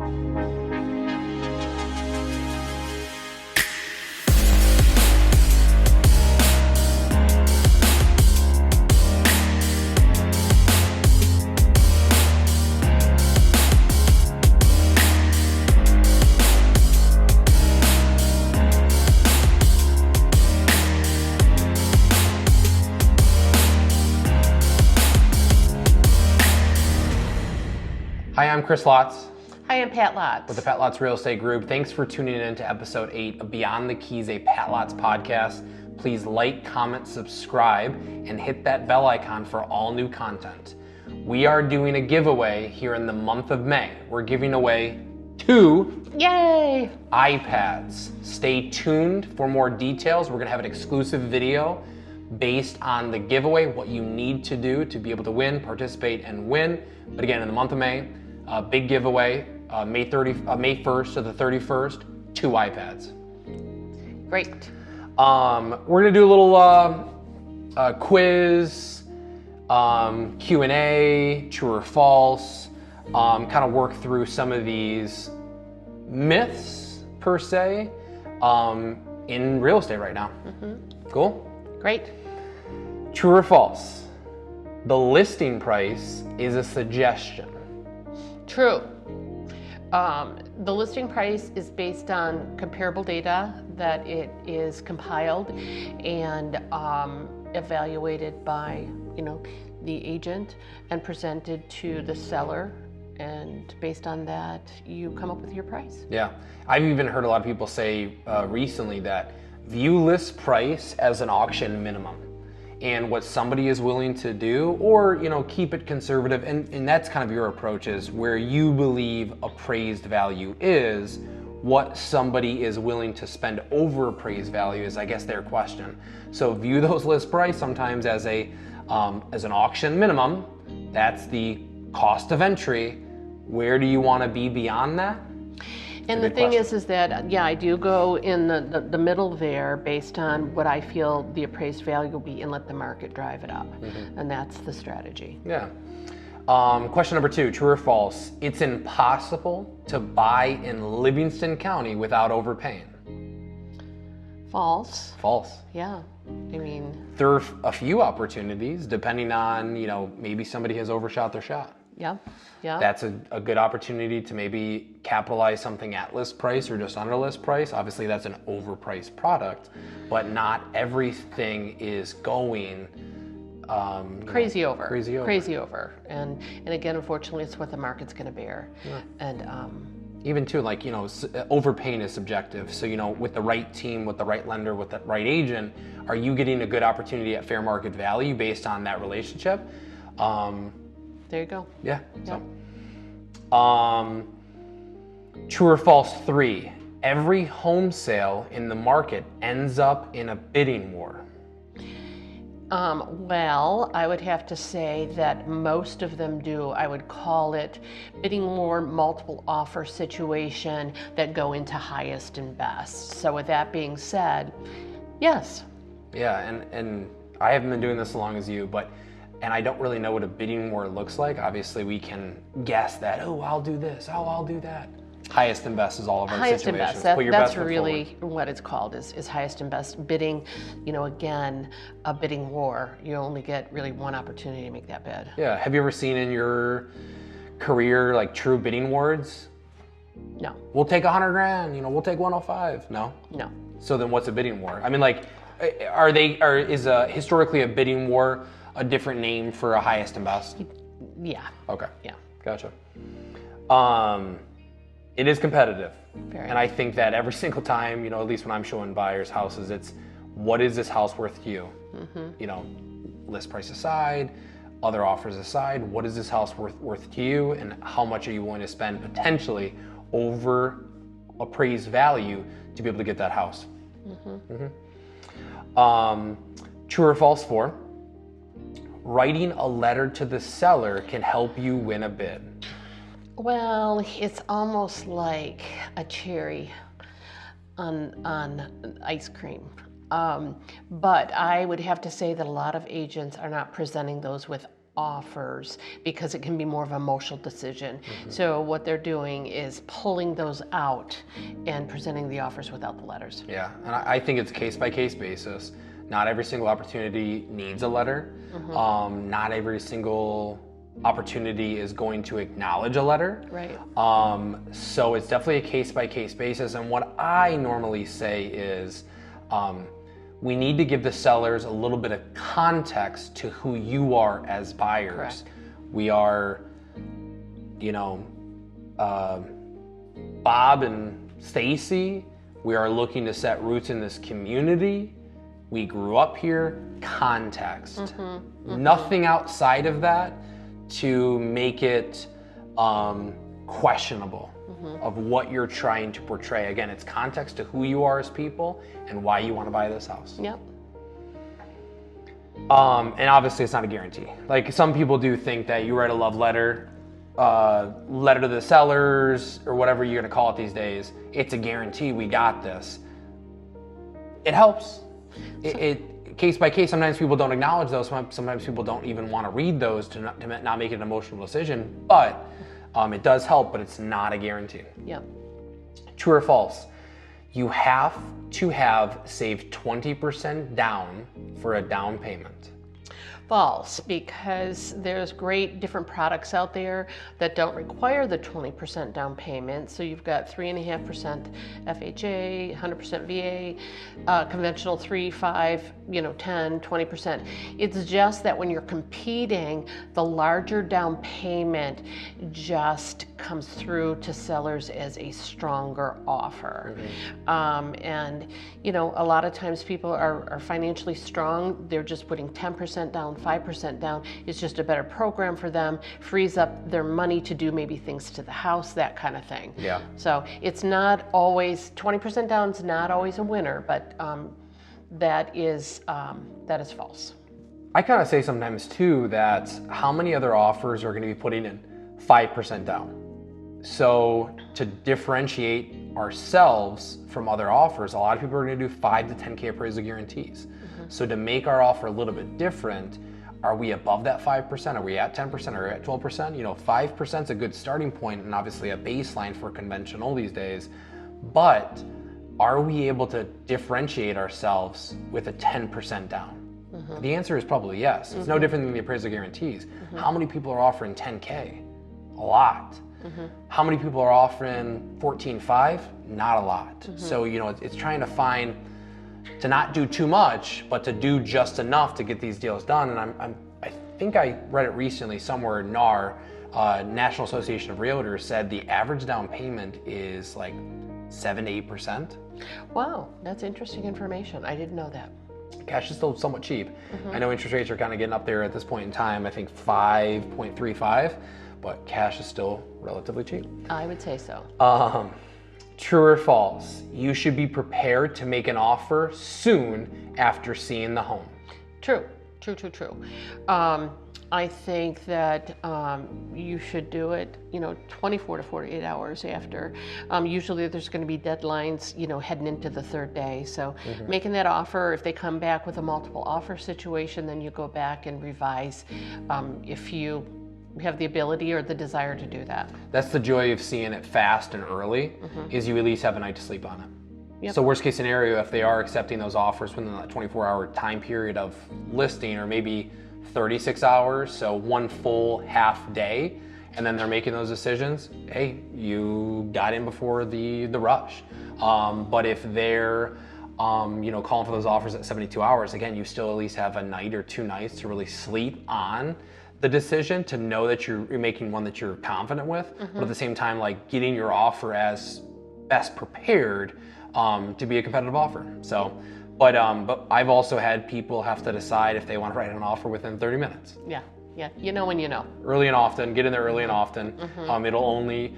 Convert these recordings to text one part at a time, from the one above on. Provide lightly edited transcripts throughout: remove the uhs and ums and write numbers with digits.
Hi, I'm Chris Lotz. Hi, I'm Pat Lotz. With the Pat Lotz Real Estate Group. Thanks for tuning in to episode 8 of Beyond the Keys, a Pat Lotz podcast. Please like, comment, subscribe, and hit that bell icon for all new content. We are doing a giveaway here in the month of May. We're giving away 2 Yay! iPads. Stay tuned for more details. We're going to have an exclusive video based on the giveaway, what you need to do to be able to win, participate, and win. But again, in the month of May, big giveaway, May 1st to the 31st, 2 iPads. Great. We're gonna do a little quiz, Q&A, true or false, kind of work through some of these myths, per se, in real estate right now. Mm-hmm. Cool? Great. True or false? The listing price is a suggestion. True. The listing price is based on comparable data that it is compiled and evaluated by, the agent and presented to the seller. And based on that, you come up with your price. Yeah. I've even heard a lot of people say recently that view list price as an auction minimum. And what somebody is willing to do, or keep it conservative, and that's kind of your approach, is where you believe appraised value is, what somebody is willing to spend over appraised value is, I guess, their question. So view those list price sometimes as an auction minimum. That's the cost of entry. Where do you want to be beyond that? And the thing is that, I do go in the middle there based on what I feel the appraised value will be and let the market drive it up. Mm-hmm. And that's the strategy. Yeah. Question number 2, true or false? It's impossible to buy in Livingston County without overpaying. False. False. Yeah. There are a few opportunities depending on, maybe somebody has overshot their shot. Yeah. Yeah. That's a good opportunity to maybe capitalize something at list price or just under list price. Obviously, that's an overpriced product, but not everything is going crazy over. Crazy over. And again, unfortunately, it's what the market's going to bear. Yeah. And even too, overpaying is subjective. So, with the right team, with the right lender, with the right agent, are you getting a good opportunity at fair market value based on that relationship? There you go. Yeah. So, true or false 3, every home sale in the market ends up in a bidding war. Well, I would have to say that most of them do. I would call it bidding war, multiple offer situation that go into highest and best. So with that being said, yes. Yeah, and I haven't been doing this as long as you, and I don't really know what a bidding war looks like. Obviously, we can guess that, I'll do this, I'll do that. Highest and best is all of our highest situations. And best. That's foot really forward. what it's called, is highest and best bidding. Again, a bidding war. You only get really one opportunity to make that bid. Yeah. Have you ever seen in your career true bidding wars? No. We'll take $100,000. We'll take 105. No. No. So then, what's a bidding war? Is historically a bidding war a different name for a highest and best? Yeah. Okay. Yeah. Gotcha. It is competitive. Very. And I think that every single time, at least when I'm showing buyers houses, it's what is this house worth to you? Mm-hmm. List price aside, other offers aside, what is this house worth to you, and how much are you willing to spend potentially over appraised value to be able to get that house? Mm-hmm. Mm-hmm. True or false 4, writing a letter to the seller can help you win a bid. Well, it's almost like a cherry on ice cream. But I would have to say that a lot of agents are not presenting those with offers because it can be more of an emotional decision. So what they're doing is pulling those out and presenting the offers without the letters. Yeah, and I think it's case-by-case basis. Not every single opportunity needs a letter. Not every single opportunity is going to acknowledge a letter. Right. So it's definitely a case-by-case basis. And what I normally say is, we need to give the sellers a little bit of context to who you are as buyers. Correct. We are, Bob and Stacy. We are looking to set roots in this community. We grew up here. Context. Nothing outside of that to make it questionable of what you're trying to portray. Again, it's context to who you are as people and why you want to buy this house. Yep. And obviously it's not a guarantee. Like, some people do think that you write a love letter, letter to the sellers, or whatever you're gonna call it these days, it's a guarantee, we got this. It helps. It case by case, sometimes people don't acknowledge those, sometimes people don't even want to read those to not make an emotional decision, but it does help, but it's not a guarantee. Yep. True or false? You have to have saved 20% down for a down payment. False, because there's great different products out there that don't require the 20% down payment. So you've got 3.5% FHA, 100% VA, conventional 3, 5, 10, 20%. It's just that when you're competing, the larger down payment just comes through to sellers as a stronger offer. And a lot of times people are financially strong. They're just putting 10% down, 5% down. It's just a better program for them, frees up their money to do maybe things to the house, that kind of thing. Yeah. So it's not always, 20% down is not always a winner, but that is false. I kind of say sometimes too that how many other offers are going to be putting in 5% down? So to differentiate ourselves from other offers, a lot of people are going to do 5 to 10K appraisal guarantees. So to make our offer a little bit different, are we above that 5%? Are we at 10%? Are we at 12%? 5% is a good starting point and obviously a baseline for conventional these days. But are we able to differentiate ourselves with a 10% down? The answer is probably yes. It's no different than the appraisal guarantees. How many people are offering 10K? A lot. How many people are offering 14.5? Not a lot. So, it's trying to find, to not do too much, but to do just enough to get these deals done. And I think I read it recently somewhere, NAR, National Association of Realtors, said the average down payment is like 7 to 8%. Wow, that's interesting information. I didn't know that. Cash is still somewhat cheap. I know interest rates are kind of getting up there at this point in time, I think 5.35, but cash is still relatively cheap. I would say so. True or false? You should be prepared to make an offer soon after seeing the home. True. I think that you should do it, 24 to 48 hours after. Usually there's going to be deadlines, heading into the third day. So making that offer, if they come back with a multiple offer situation, then you go back and revise if you have the ability or the desire to do that. That's the joy of seeing it fast and early, is you at least have a night to sleep on it. Yep. So worst case scenario, if they are accepting those offers within that 24-hour time period of listing, or maybe 36 hours, so one full half day, and then they're making those decisions, hey, you got in before the rush. But if they're calling for those offers at 72 hours, again, you still at least have a night or 2 nights to really sleep on the decision, to know that you're making one that you're confident with, but at the same time, like, getting your offer as best prepared to be a competitive offer. So, but I've also had people have to decide if they want to write an offer within 30 minutes. Yeah, when you know. Early and often, get in there early and often. It'll only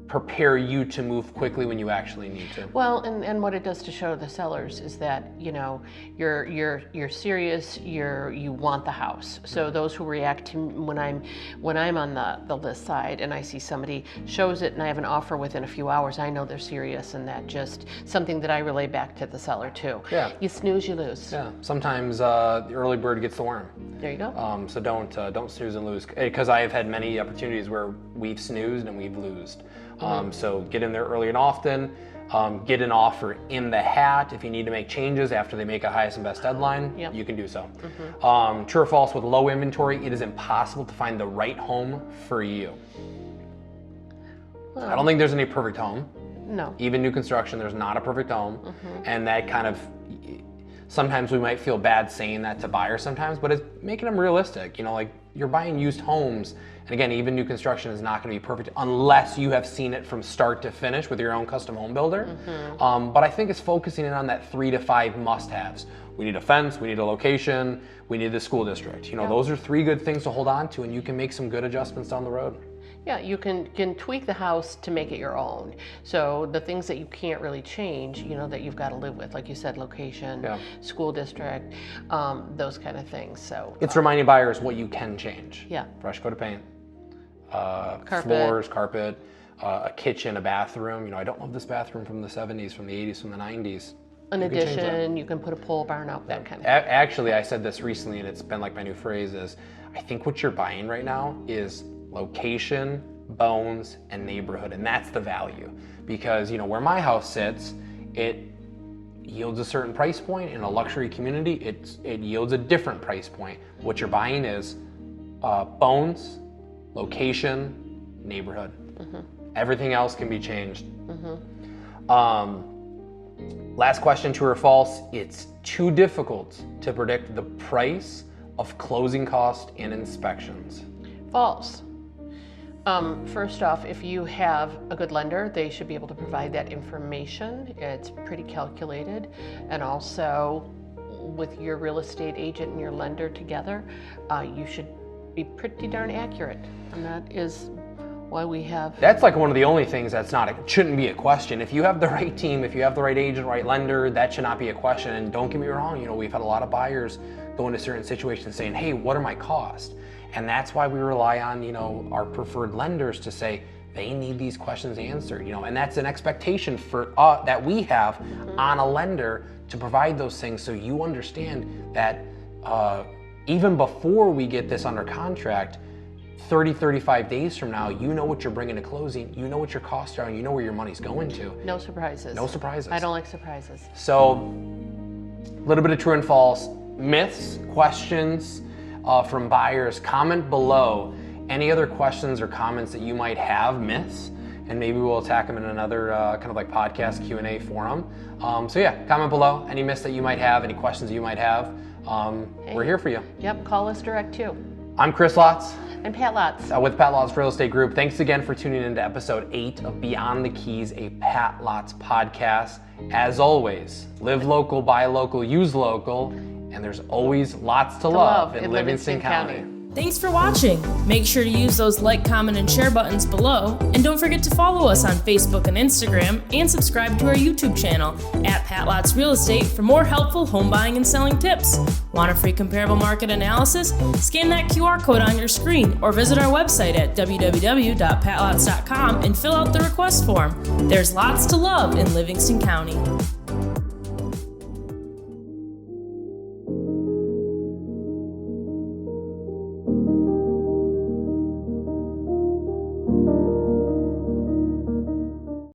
prepare you to move quickly when you actually need to. Well, and what it does to show the sellers is that, you know, you're serious, you want the house. So those who react to when I'm on the list side and I see somebody shows it and I have an offer within a few hours, I know they're serious, and that just something that I relay back to the seller too. Yeah. You snooze, you lose. Yeah. Sometimes the early bird gets the worm. There you go. So don't snooze and lose, because I have had many opportunities where we've snoozed and we've lost. So get in there early and often. Get an offer in the hat. If you need to make changes after they make a highest and best deadline, Yep. you can do so. True or false, with low inventory, it is impossible to find the right home for you. Well, I don't think there's any perfect home. no. Even new construction, there's not a perfect home. And that kind of, sometimes we might feel bad saying that to buyers sometimes, but it's making them realistic. You know, like, you're buying used homes. And again, even new construction is not going to be perfect unless you have seen it from start to finish with your own custom home builder. But I think it's focusing in on that 3 to 5 must-haves. We need a fence, we need a location, we need the school district. You know, those are 3 good things to hold on to, and you can make some good adjustments down the road. Yeah, you can tweak the house to make it your own. So the things that you can't really change, you know, that you've got to live with, like you said, location, school district, those kind of things. So it's reminding buyers what you can change. Yeah. Fresh coat of paint, Carpet. floors, carpet, a kitchen, a bathroom. You know, I don't love this bathroom from the 70s, from the 80s, from the 90s. An addition, you can put a pole barn out, that kind of thing. Actually, I said this recently, and it's been like my new phrase is, I think what you're buying right now is location, bones, and neighborhood, and that's the value. Because, you know, where my house sits, it yields a certain price point. In a luxury community, it yields a different price point. What you're buying is bones, location, neighborhood. Everything else can be changed. Last question, true or false? It's too difficult to predict the price of closing costs and inspections. False. First off, if you have a good lender, they should be able to provide that information. It's pretty calculated. And also, with your real estate agent and your lender together, you should be pretty darn accurate. And that is why we have... That's like one of the only things that's shouldn't be a question. If you have the right team, if you have the right agent, right lender, that should not be a question. And don't get me wrong, you know, we've had a lot of buyers go into certain situations saying, hey, what are my costs? And that's why we rely on, you know, our preferred lenders to say they need these questions answered, you know, and that's an expectation for that we have on a lender to provide those things, so you understand that even before we get this under contract, 30, 35 days from now, you know what you're bringing to closing, you know what your costs are, and you know where your money's going to. No surprises. No surprises. I don't like surprises. So, a little bit of true and false, myths, questions from buyers. Comment below any other questions or comments that you might have, myths, and maybe we'll attack them in another kind of like podcast Q&A forum. So yeah, comment below any myths that you might have, any questions that you might have. We're here for you. Yep, call us direct too. I'm Chris Lotz. I'm Pat Lotz. With Pat Lotz Real Estate Group. Thanks again for tuning in to episode 8 of Beyond the Keys, a Pat Lotz podcast. As always, live local, buy local, use local, and there's always lots to love in Livingston County. Thanks for watching. Make sure to use those like, comment, and share buttons below. And don't forget to follow us on Facebook and Instagram, and subscribe to our YouTube channel at Pat Lotz Real Estate for more helpful home buying and selling tips. Want a free comparable market analysis? Scan that QR code on your screen or visit our website at www.patlotz.com and fill out the request form. There's lots to love in Livingston County.